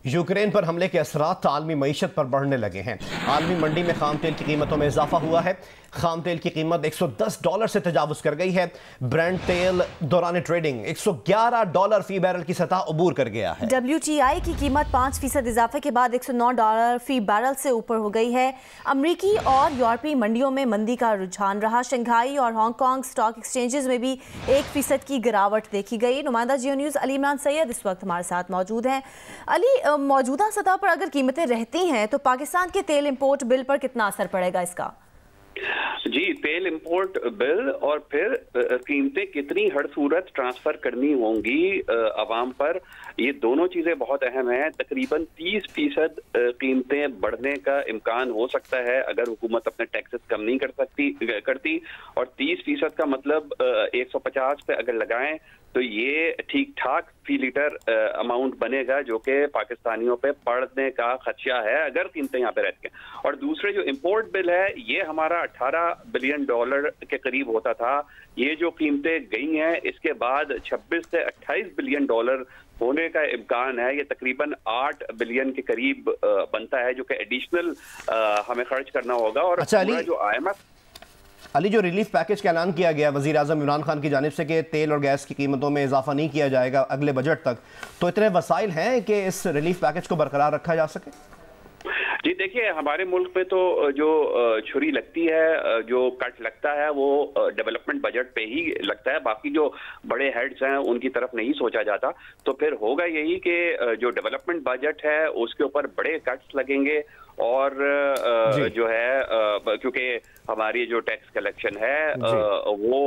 Ukraine पर हमले के असरात आलमी मईशत पर बढ़ने लगे हैं। आलमी मंडी में खाम तेल की कीमतों में इजाफा हुआ है। खाम तेल की कीमत $110 से तजावुज कर गई है। ब्रेंट तेल दौरान ट्रेडिंग $111 फी बैरल की सतह अबूर कर गया है। WTI की कीमत 5% इजाफे के बाद $109 फी बैरल से ऊपर हो गई है। अमरीकी और यूरोपीय मंडियों में मंदी का रुझान रहा। शंघाई और हांगकांग स्टॉक एक्सचेंजेस में भी 1% की गिरावट देखी गई। नुमाइंदा जियो न्यूज़ अली इमरान सैयद इस वक्त हमारे साथ मौजूद हैं। अली, मौजूदा सतह पर अगर कीमतें रहती हैं तो पाकिस्तान के तेल इंपोर्ट बिल पर कितना असर पड़ेगा इसका? जी, तेल इंपोर्ट बिल और फिर कीमतें कितनी हर सूरत ट्रांसफर करनी होंगी अवाम पर, ये दोनों चीजें बहुत अहम है। तकरीबन 30% कीमतें बढ़ने का इम्कान हो सकता है अगर हुकूमत अपने टैक्सेस कम नहीं करती और 30% का मतलब 150 पे अगर लगाएं तो ये ठीक ठाक फी लीटर अमाउंट बनेगा जो कि पाकिस्तानियों पे पड़ने का खदशा है अगर कीमतें यहाँ पे रहती हैं। और दूसरे जो इंपोर्ट बिल है ये हमारा $18 बिलियन के करीब होता था। ये जो कीमतें गई हैं इसके बाद 26 से 28 बिलियन डॉलर होने का इम्कान है। ये तकरीबन 8 बिलियन के करीब बनता है जो कि एडिशनल हमें खर्च करना होगा। और जो IMF अली, जो रिलीफ पैकेज का ऐलान किया गया वज़ीर आज़म इमरान खान की जानिब से कि तेल और गैस की कीमतों में इजाफा नहीं किया जाएगा अगले बजट तक, तो इतने वसाइल हैं कि इस रिलीफ पैकेज को बरकरार रखा जा सके? जी देखिए, हमारे मुल्क में तो जो छुरी लगती है, जो कट लगता है वो डेवलपमेंट बजट पे ही लगता है। बाकी जो बड़े हेड्स हैं उनकी तरफ नहीं सोचा जाता। तो फिर होगा यही कि जो डेवलपमेंट बजट है उसके ऊपर बड़े कट्स लगेंगे और जो है क्योंकि हमारी जो टैक्स कलेक्शन है वो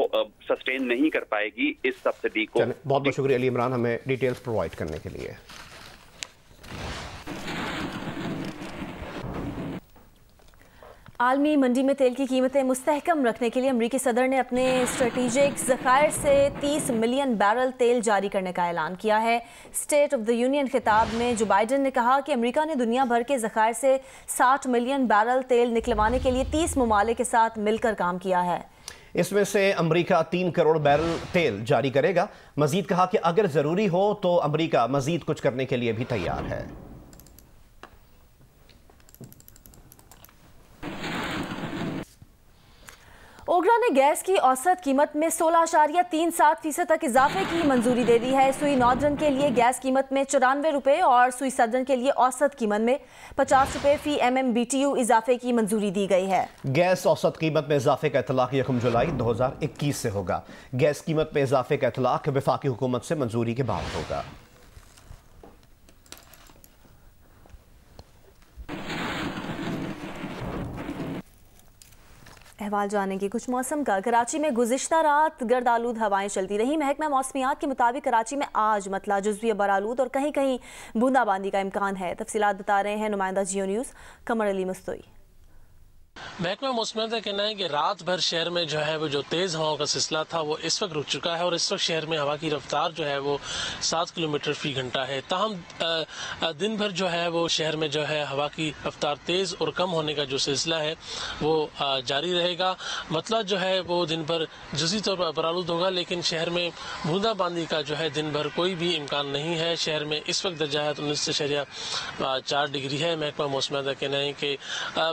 सस्टेन नहीं कर पाएगी इस सब्सिडी को। बहुत बहुत शुक्रिया अली इमरान हमें डिटेल्स प्रोवाइड करने के लिए। आलमी मंडी में तेल की कीमतें मुस्तहकम रखने के लिए अमरीकी सदर ने अपने स्ट्रेटेजिक ज़खायर से 30 मिलियन बैरल तेल जारी करने का ऐलान किया है। स्टेट ऑफ द यूनियन खिताब में जो बाइडन ने कहा कि अमरीका ने दुनिया भर के ज़खायर से 60 मिलियन बैरल तेल निकलवाने के लिए 30 ममालिक के साथ मिलकर काम किया है। इसमें से अमरीका 3 करोड़ बैरल तेल जारी करेगा। मजीद कहा कि अगर ज़रूरी हो तो अमरीका मजीद कुछ करने के लिए भी तैयार है। ओगरा ने गैस की औसत कीमत में 16.37% तक इजाफे की मंजूरी दे दी है। सुई नॉर्दर्न के लिए गैस कीमत में ₹94 और सुई सदर्न के लिए औसत कीमत में ₹50 फी MMBTU इजाफे की मंजूरी दी गई है। गैस औसत कीमत में इजाफे का इतलाक 1 जुलाई 2021 से होगा। गैस कीमत में इजाफे का इतलाक वफाकी हुकूमत से मंजूरी के बाद होगा। अहवाल जानेंगे कुछ मौसम का। कराची में गुज़िश्ता रात गर्द आलूद हवाएं चलती रही। महकमा मौसमियात के मुताबिक कराची में आज मतला जुज़वी बरालूद और कहीं कहीं बूंदाबांदी का इम्कान है। तफसीलात बता रहे हैं नुमाइंदा जियो न्यूज़ कमर अली मुस्तोई। महकमा मौसमियात का कहना है कि रात भर शहर में जो है वो जो तेज़ हवाओं का सिलसिला था वो इस वक्त रुक चुका है और इस वक्त शहर में हवा की रफ्तार जो है वो 7 किलोमीटर फी घंटा है। ताहम दिन भर जो है वो शहर में जो है हवा की रफ्तार तेज़ और कम होने का जो सिलसिला है वो जारी रहेगा। मतलब जो है वो दिन भर जुज़ी तौर पर बरालूद होगा, लेकिन शहर में बूंदाबांदी का जो है दिन भर कोई भी इम्कान नहीं है। शहर में इस वक्त दर्जा 19.4 डिग्री है। महकमा मौसमियात का कहना है कि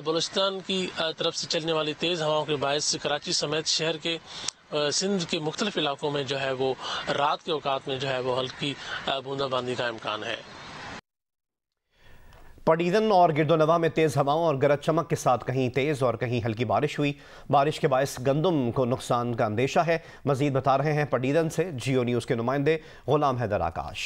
बलूचिस्तान की तरफ से चलने वाली तेज़ हवाओं के बायस कराची समेत शहर के सिंध के मुख्तलिफ इलाकों में जो है वो रात के औकात में जो है वो हल्की बूंदाबांदी का इम्कान है। पडीदन और गिरदोनवा में तेज़ हवाओं और गरज चमक के साथ कहीं तेज़ और कहीं हल्की बारिश हुई। बारिश के बायस गंदम को नुकसान का अंदेशा है। मजीद बता रहे हैं पडीदन से जियो न्यूज़ के नुमाइंदे गुलाम हैदर आकाश।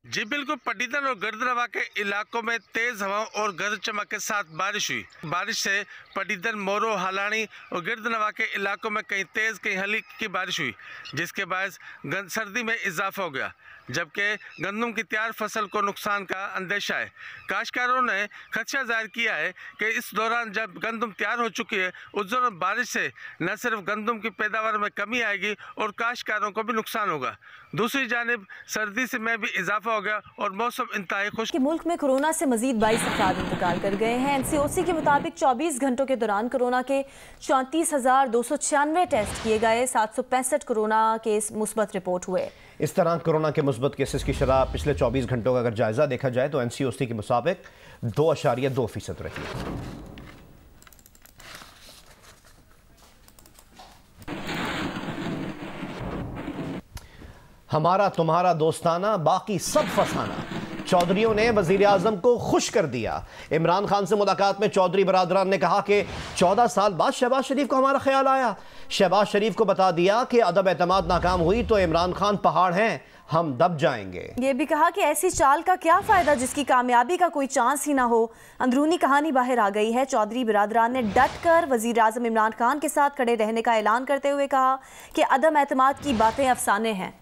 जी बिल्कुल, पटीदन और गर्दनवा के इलाकों में तेज हवाओं और गरज चमक के साथ बारिश हुई। बारिश से पटीदन, मोरो, हालानी और गिरदनवा के इलाकों में कहीं तेज कहीं हल्की बारिश हुई, जिसके बायस सर्दी में इजाफा हो गया, जबकि गंदम की तैयार फसल को नुकसान का अंदेशा है। काश्तकारों ने खदशा जाहिर किया है कि इस दौरान जब गंदम तैयार हो चुकी है उस दौरान बारिश से न सिर्फ गंदम की पैदावार में कमी आएगी और काश्तकारों को भी नुकसान होगा। दूसरी जानिब सर्दी से में भी इजाफा हो गया और मौसम इंतहाई खुश। मुल्क में कोरोना से मजीद 22 अफराद इंतकाल कर गए हैं। NCOC के मुताबिक 24 घंटों के दौरान कोरोना के 34,296 टेस्ट किए गए। 765 कोरोना केस मुस्बत रिपोर्ट हुए। इस तरह कोरोना के मुस्बत केसेस की शरह पिछले 24 घंटों का अगर जायजा देखा जाए तो NCOC के मुताबिक 2.2% रही। हमारा तुम्हारा दोस्ताना, बाकी सब फसाना। चौधरियों ने वजीर आजम को खुश कर दिया। इमरान खान से मुलाकात में चौधरी बरादरान ने कहा कि 14 साल बाद शहबाज शरीफ को हमारा ख्याल आया। शहबाज शरीफ को बता दिया कि अदब एतमाद नाकाम हुई तो इमरान खान पहाड़ हैं, हम दब जाएंगे। ये भी कहा कि ऐसी चाल का क्या फायदा जिसकी कामयाबी का कोई चांस ही ना हो। अंदरूनी कहानी बाहर आ गई है। चौधरी बरादरान ने डट कर वजीर आजम इमरान खान के साथ खड़े रहने का ऐलान करते हुए कहा कि अदम एतमाद की बातें अफसाने हैं।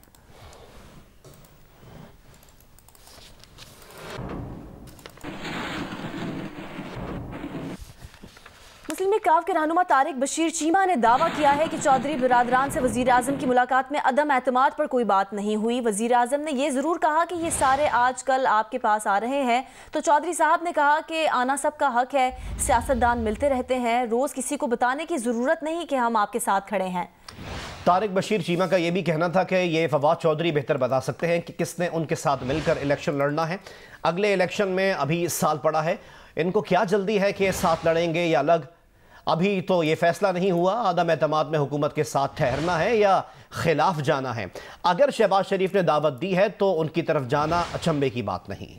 मुस्लिम लीग काफ के रहनुमा तारिक बशीर चीमा ने दावा किया है कि चौधरी बरादरान से वजीर आजम की मुलाकात में अदम एतमाद पर कोई बात नहीं हुई। वजीर आजम ने यह ज़रूर कहा कि ये सारे आजकल आपके पास आ रहे हैं, तो चौधरी साहब ने कहा कि आना सबका हक है, सियासतदान मिलते रहते हैं, रोज़ किसी को बताने की ज़रूरत नहीं कि हम आपके साथ खड़े हैं। तारिक बशीर चीमा का यह भी कहना था कि ये फवाद चौधरी बेहतर बता सकते हैं कि किसने उनके साथ मिलकर इलेक्शन लड़ना है। अगले इलेक्शन में अभी साल पड़ा है, इनको क्या जल्दी है कि साथ लड़ेंगे या अलग। अभी तो ये फैसला नहीं हुआ अदम एतमाद में हुकूमत के साथ ठहरना है या खिलाफ जाना है। अगर शहबाज शरीफ ने दावत दी है तो उनकी तरफ जाना अचंभे की बात नहीं।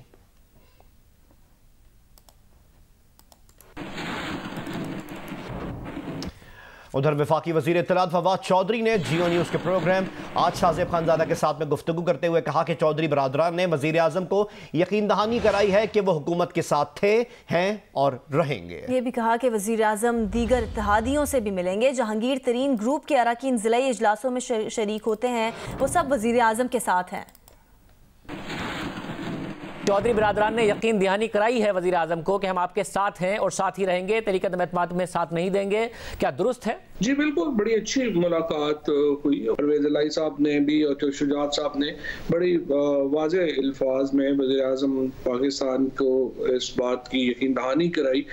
उधर वफाकी वजीर इत्तलात फवाद चौधरी ने जियो न्यूज़ के प्रोग्राम आज शाहज़ेब खानज़ादा के साथ में गुफ्तगू करते हुए कहा कि चौधरी बरादरान ने वजीर आजम को यकीन दहानी कराई है कि वो हुकूमत के साथ थे, हैं और रहेंगे। ये भी कहा कि वजीर आजम दीगर इत्तेहादियों से भी मिलेंगे। जहांगीर तरीन ग्रुप के अरकान ज़िलाई इजलासों में शरीक होते हैं, वो सब वजीर आजम के साथ हैं। चौधरी बरादरान ने यकीन दहानी कराई है वजीर आजम को कि हम आपके साथ हैं और साथ ही रहेंगे, तरीक़े अदम में साथ नहीं देंगे। क्या दुरुस्त है? जी बिल्कुल, बड़ी अच्छी मुलाकात हुई। परवेज़ इलाही साहब ने भी और शुजात साहब ने बड़ी वाज़ेह अल्फाज में वज़ीर आज़म पाकिस्तान को इस बात की यकीन दहानी कराई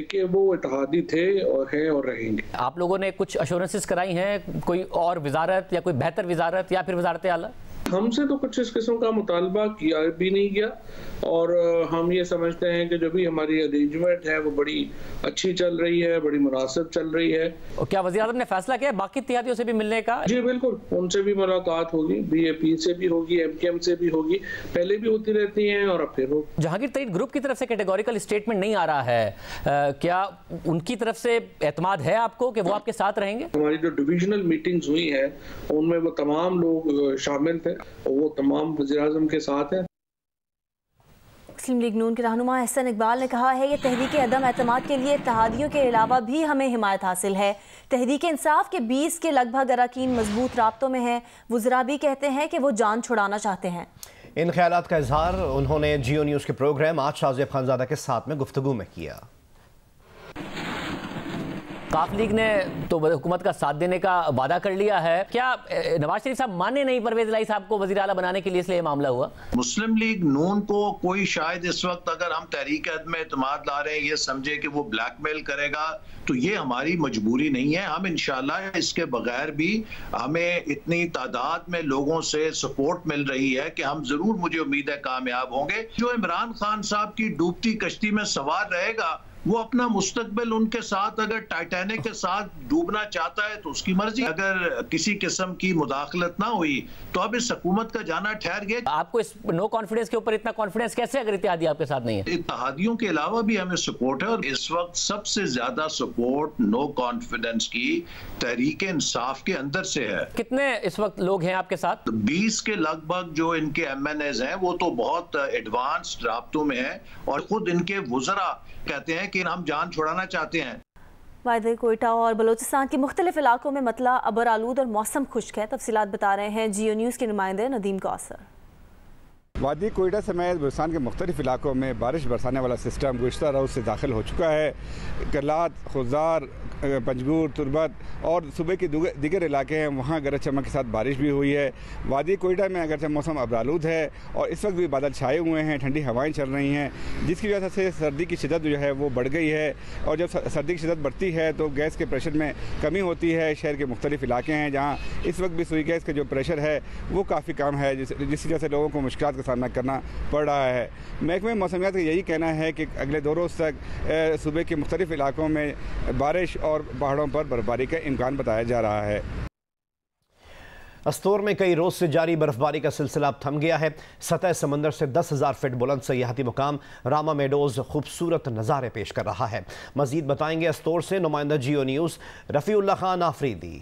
कि वो इत्तेहादी थे और हैं और रहेंगे। आप लोगों ने कुछ अश्योरेंसेस कराई हैं, कोई और वजारत या कोई बेहतर वजारत या फिर वजारत आला? हमसे तो कुछ इस किस्म का मुतालबा किया भी नहीं गया और हम ये समझते हैं कि जो भी हमारी अरेंजमेंट है वो बड़ी अच्छी चल रही है, बड़ी मुनासिब चल रही है। और क्या वज़ीर आज़म ने फैसला किया बाकी इत्तेहादियों से भी मिलने का? जी बिल्कुल, उनसे भी मुलाकात होगी, BAP से भी होगी, MKM से भी होगी, पहले भी होती रहती हैं और अब फिर होगी। जहांगीर तरीन ग्रुप की तरफ से कैटेगोरिकल स्टेटमेंट नहीं आ रहा है, क्या उनकी तरफ से एतमाद है आपको कि वो आपके साथ रहेंगे? हमारी जो डिविजनल मीटिंग्स हुई हैं उनमें वो तमाम लोग शामिल थे और वो तमाम वज़ीर आज़म के साथ हैं। मुस्लिम लीग नून के रहनुमा एहसन इकबाल ने कहा है कि तहरीक अदम एतमाद के लिए इत्तेहादियों के अलावा भी हमें हिमायत हासिल है। तहरीक इंसाफ के 20 के लगभग अरकान मजबूत राब्तों में हैं। वुज़रा भी कहते हैं कि वो जान छुड़ाना चाहते हैं। इन ख्यालात का इजहार उन्होंने जियो न्यूज़ के प्रोग्राम आज शाहज़ेब खानज़ादा के साथ में गुफ्तगू में किया। काफ लीग ने तो हुकूमत का साथ देने का वादा कर लिया है। क्या नवाज शरीफ साहब माने नहीं परवेज इलाही साहब को वज़ीर आला बनाने के लिए, इसलिए मामला हुआ? मुस्लिम लीग नून को कोई शायद इस वक्त अगर हम तहरीक अदम एतमाद ला रहे हैं ये समझे कि वो ब्लैकमेल करेगा, तो ये हमारी मजबूरी नहीं है। हम इंशाल्लाह इसके बगैर भी हमें इतनी तादाद में लोगों से सपोर्ट मिल रही है कि हम जरूर, मुझे उम्मीद है, कामयाब होंगे। जो इमरान खान साहब की डूबती कश्ती में सवार रहेगा वो अपना मुस्तकबिल उनके साथ, अगर टाइटैनिक के साथ डूबना चाहता है तो उसकी मर्जी। अगर किसी किस्म की मुदाखलत ना हुई तो अब इस हुकूमत का जाना ठहर गया। आपको इस नो कॉन्फिडेंस के ऊपर इतना कॉन्फिडेंस कैसे अगर इत्तेहादी आपके साथ नहीं है? इत्तेहादियों के अलावा भी हमें सपोर्ट है और इस वक्त सबसे ज्यादा सपोर्ट नो कॉन्फिडेंस की तहरीक इंसाफ के अंदर से है। कितने इस वक्त लोग हैं आपके साथ? 20 के लगभग जो इनके MNAs हैं वो तो बहुत एडवांस्ड राब्तों में है और खुद इनके वुज़रा कहते हैं कि हम जान छुड़ाना चाहते हैं। वायदे कोयटा और बलोचिस्तान के मुख्तलिफ इलाकों में मतला अबर आलूद और मौसम खुश्क है। तफसीलात बता रहे हैं जियो न्यूज़ के नुमाइंदे नदीम कौसर। वादी कोयटा समेत बलूचिस्तान के मुख्तलिफ इलाकों में बारिश बरसाने वाला सिस्टम गुज़श्ता रोज़ से दाखिल हो चुका है। करलात, खुजार, पंजगूर, तुरबत और सूबे के दीगर इलाके हैं, वहाँ गरज चमक के साथ बारिश भी हुई है। वादी कोयटा में अगरचे मौसम अबरालूद है और इस वक्त भी बादल छाए हुए हैं, ठंडी हवाएं चल रही हैं, जिसकी वजह से सर्दी की शिदत जो है वो बढ़ गई है। और जब सर्दी की शिदत बढ़ती है तो गैस के प्रेशर में कमी होती है। शहर के मुख्तलिफ इलाके हैं जहाँ इस वक्त भी सुई गैस का जो प्रेशर है वो काफ़ी कम है, जिसकी वजह से लोगों को मुश्किलात का सामना करना पड़ रहा है। महकमे मौसमियात का यही कहना है कि अगले 2 रोज़ तक सूबे के मुख्तलिफ इलाकों में बारिश और पहाड़ों पर बर्फबारी का इम्कान बताया जा रहा है। अस्तोर में कई रोज से जारी बर्फबारी का सिलसिला अब थम गया है। सतह समंदर से 10,000 फीट बुलंद सयाहती मुकाम रामा मेडोज खूबसूरत नज़ारे पेश कर रहा है। मजीद बताएंगे अस्तोर से नुमाइंदा जियो न्यूज़ रफ़ीउल्लाह खान आफरीदी।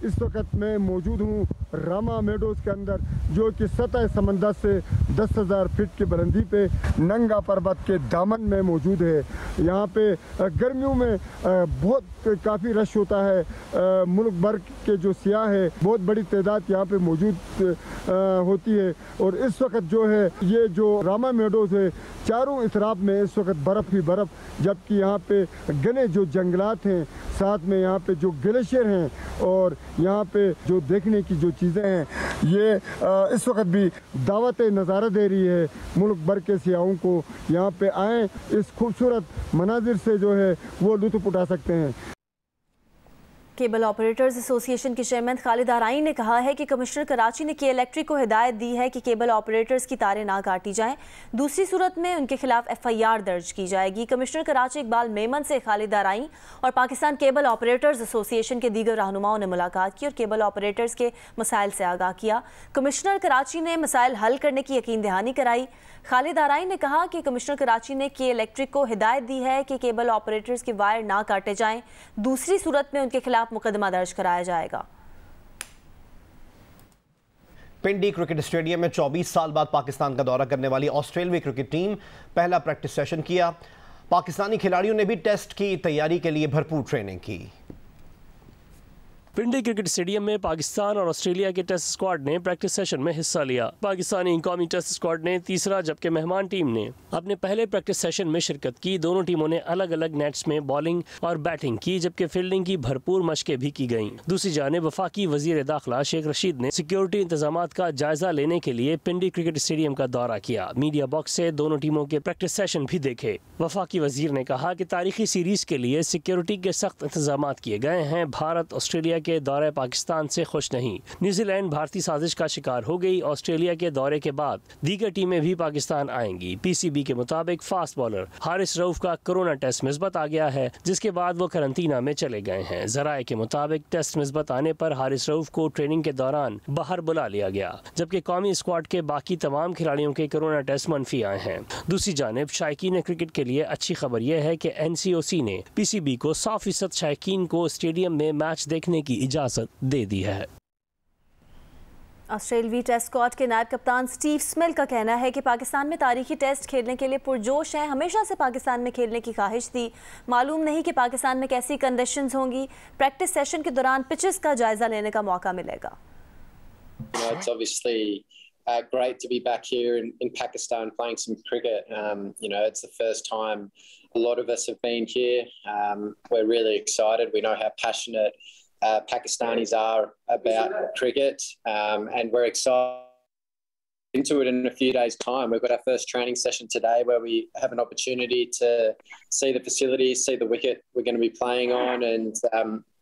इस वक्त मैं मौजूद हूँ रामा मेडोज के अंदर, जो कि सतह समंदर से 10,000 फीट की बुलंदी पे नंगा पर्वत के दामन में मौजूद है। यहाँ पे गर्मियों में बहुत काफ़ी रश होता है। मुल्क भर के जो सियाह है बहुत बड़ी तादाद यहाँ पे मौजूद होती है। और इस वक्त जो है ये जो रामा मेडोज है चारों इतराफ में इस वक्त बर्फ़ ही बर्फ़, जबकि यहाँ पे घने जो जंगलात हैं, साथ में यहाँ पे जो ग्लेशियर हैं और यहाँ पे जो देखने की जो चीज़ें हैं ये इस वक्त भी दावत नज़ारा दे रही है। मुल्क भर के सियाहों को यहाँ पे आएँ, इस खूबसूरत मनाजिर से जो है वो लुत्फ़ उठा सकते हैं। केबल ऑपरेटर्स एसोसिएशन के चेयरमैन खालिद आराई ने कहा है कि कमिश्नर कराची ने के-इलेक्ट्रिक को हिदायत दी है कि केबल ऑपरेटर्स की तारें ना काटी जाएं, दूसरी सूरत में उनके खिलाफ FIR दर्ज की जाएगी। कमिश्नर कराची इकबाल मेमन से खालिद आराई और पाकिस्तान केबल ऑपरेटर्स एसोसिएशन के दीगर रहनुमाओं ने मुलाकात की और केबल ऑपरेटर्स के मसाइल से आगाह किया। कमिश्नर कराची ने मसाइल हल करने की यकीन दहानी कराई। खालिद आराई ने कहा कि कमिश्नर कराची ने के-इलेक्ट्रिक को हिदायत दी है कि केबल ऑपरेटर्स के वायर ना काटे जाएं, दूसरी सूरत में उनके खिलाफ मुकदमा दर्ज कराया जाएगा। पिंडी क्रिकेट स्टेडियम में 24 साल बाद पाकिस्तान का दौरा करने वाली ऑस्ट्रेलियाई क्रिकेट टीम पहला प्रैक्टिस सेशन किया। पाकिस्तानी खिलाड़ियों ने भी टेस्ट की तैयारी के लिए भरपूर ट्रेनिंग की। पिंडी क्रिकेट स्टेडियम में पाकिस्तान और ऑस्ट्रेलिया के टेस्ट स्क्वाड ने प्रैक्टिस सेशन में हिस्सा लिया। पाकिस्तानी कौमी टेस्ट स्क्वाड ने तीसरा जबकि मेहमान टीम ने अपने पहले प्रैक्टिस सेशन में शिरकत की। दोनों टीमों ने अलग अलग नेट्स में बॉलिंग और बैटिंग की, जबकि फील्डिंग की भरपूर मशकें भी की गईं। दूसरी जानिब वफाकी वजीर दाखिला शेख रशीद ने सिक्योरिटी इंतजाम का जायजा लेने के लिए पिंडी क्रिकेट स्टेडियम का दौरा किया। मीडिया बॉक्स से दोनों टीमों के प्रैक्टिस सेशन भी देखे। वफाकी वजीर ने कहा कि तारीखी सीरीज के लिए सिक्योरिटी के सख्त इंतजाम किए गए हैं। भारत ऑस्ट्रेलिया के दौरे पाकिस्तान से खुश नहीं। न्यूजीलैंड भारतीय साजिश का शिकार हो गई। ऑस्ट्रेलिया के दौरे के बाद दीगर टीमें भी पाकिस्तान आएंगी। PCB के मुताबिक फास्ट बॉलर हारिस रऊफ का कोरोना टेस्ट मिस्बत आ गया है, जिसके बाद वो करंतना में चले गए हैं। जराए के मुताबिक टेस्ट मिस्बत आने पर हारिस रऊफ को ट्रेनिंग के दौरान बाहर बुला लिया गया, जबकि कौमी स्क्वाड के बाकी तमाम खिलाड़ियों के कोरोना टेस्ट मनफी आए हैं। दूसरी जानिब शायकीन क्रिकेट के लिए अच्छी खबर यह है कि NCOC ने PCB को 100% शायकीन को स्टेडियम में मैच देखने की इजाजत दे दी है। ऑस्ट्रेलियाई टेस्ट स्क्वाड के नायब कप्तान स्टीव स्मिल का कहना है कि पाकिस्तान में तारीखी टेस्ट खेलने के लिए पुरजोश है। हमेशा से पाकिस्तान में खेलने की ख्वाहिश थी। मालूम नहीं कि पाकिस्तान में कैसी कंडीशंस होंगी। प्रैक्टिस सेशन के दौरान पिचेस का जायजा लेने का मौका मिलेगा। It's obviously great to be back here in Pakistan playing some cricket. It's the first time a lot of us have been here. We're really excited. We know how passionate Pakistanis are about cricket, and we're excited into it in a few days' time. We've got our first training session today where we have an opportunity to see the facilities, see the wicket we're going to be playing on, and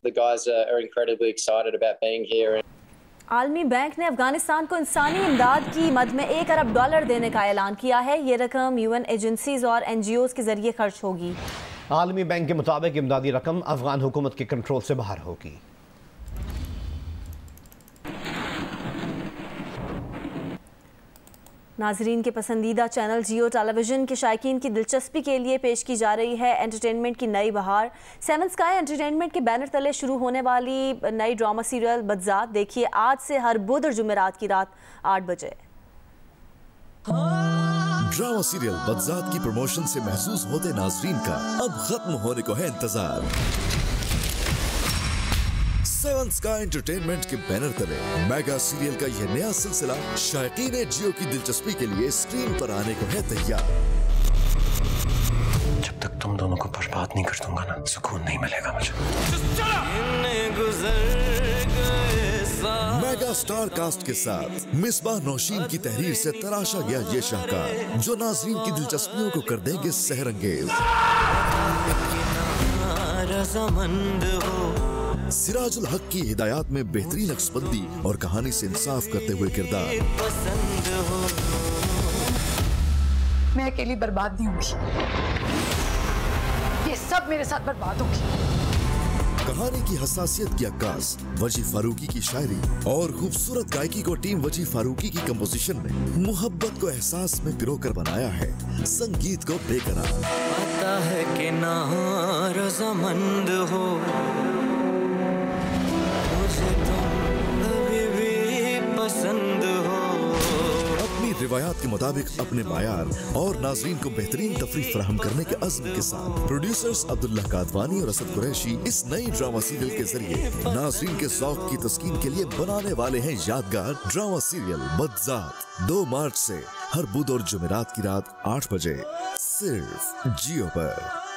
the guys are incredibly excited about being here. आलमी bank ने अफगानिस्तान को इंसानी इमदाद की मद में $1 अरब देने का ऐलान किया है। ये रकम UN एजेंसीज और NGOs के जरिए खर्च होगी। आलमी बैंक के मुताबिक इमदादी रकम अफगान हुकूमत के कंट्रोल से बाहर होगी। नाजरीन के पसंदीदा चैनल जियो टेलीविजन के शायकीन की दिलचस्पी के लिए पेश की जा रही है एंटरटेनमेंट की नई बहार। 7 स्काई एंटरटेनमेंट के बैनर तले शुरू होने वाली नई ड्रामा सीरियल बदजात देखिए आज से हर बुध और जुमेरात की रात 8 बजे। ड्रामा सीरियल बदजात की प्रमोशन से महसूस होते नाजरीन का अब खत्म होने को है इंतजार। सेवन स्काई एंटरटेनमेंट के बैनर तले मेगा सीरियल का यह नया सिलसिला शायकीन जियो की दिलचस्पी के लिए स्क्रीन पर आने को है तैयार। जब तक तुम दोनों को बर्बाद नहीं कर दूंगा ना, सुकून नहीं मिलेगा मुझे। मेगा स्टार कास्ट के साथ मिसबाह नौशीन की तहरीर से तराशा गया ये शाहकार, जो नाज़रीन की दिलचस्पियों को कर देंगे सहरंगेज। सिराजुल हक की हिदायत में बेहतरीन नक्शबंदी और कहानी से इंसाफ करते हुए किरदार। मैं अकेली बर्बाद नहीं होंगी, ये सब मेरे साथ बर्बाद होंगी। कहानी की हसासियत की अक्कास वजी फारूकी की शायरी और खूबसूरत गायकी को टीम वजी फारूकी की कंपोजिशन में मोहब्बत को एहसास में पिरोकर बनाया है, संगीत को बेकरार। पता है कि ना रज़ामंद हो, मुझे तुम अभी भी पसंद हो। अपनी रिवायात के मुताबिक अपने बायार और नाजरीन को बेहतरीन तफरीह फराहम करने के अज़्म के साथ प्रोड्यूसर्स अब्दुल्ला कादवानी और असद कुरैशी इस नई ड्रामा सीरियल के जरिए नाजरीन के ज़ौक़ की तस्कीन के लिए बनाने वाले हैं यादगार ड्रामा सीरियल बदज़ात। 2 मार्च से हर बुध और जुमेरात की रात 8 बजे सिर्फ जियो पर।